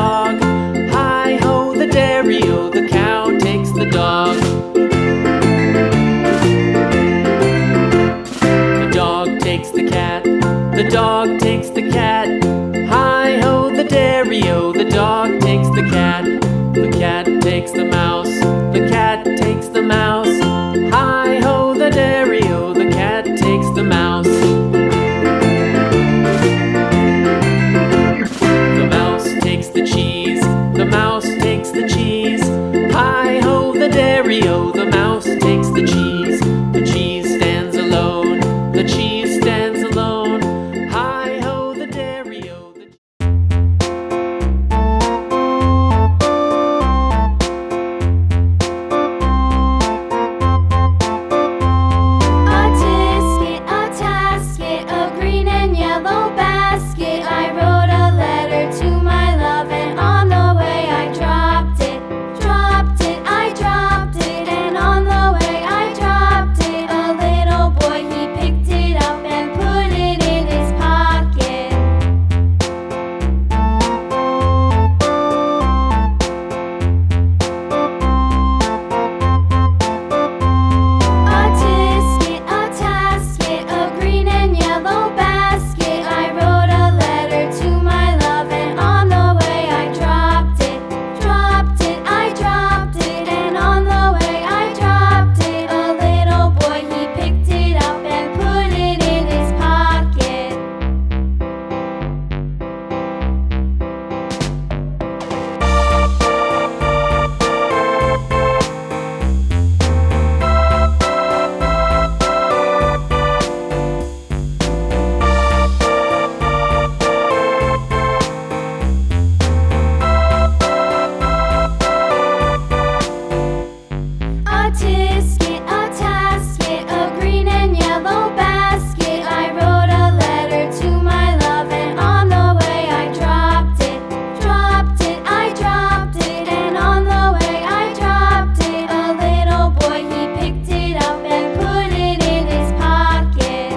dog. Hi-ho, the dairy-o, the cow takes the dog. The dog takes the cat, the dog takes the cat. Hi-ho, the dairy-o, the dog takes the cat. The cat takes the mouse, the cat takes the mouse. Hi-ho, the dairy-o, the cat takes the mouse. The mouse takes the cheese, the mouse takes the cheese. Hi-ho, the dairy-o, the mouse takes the cheese. The cheese stands alone, the cheese stands alone. Hi-ho, the dairy-o, the A-Tisket, A-Tasket, a green and yellow basket. I wrote a letter to my love, and on the way I dropped it. I dropped it, and on the way I dropped it. A little boy, he picked it up and put it in his pocket. A-Tisket, A-Tasket, a green and yellow basket. I wrote a letter to my love, and on the way I dropped it. I dropped it, and on the way I dropped it. A little boy, he picked it up and put it in his pocket. A-Tisket, A-Tasket, a green and yellow basket. I wrote a letter to my love, and on the way I dropped it. I dropped it, and on the way I dropped it. A little boy, he picked it up and put it in his pocket.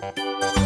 A-Tasket.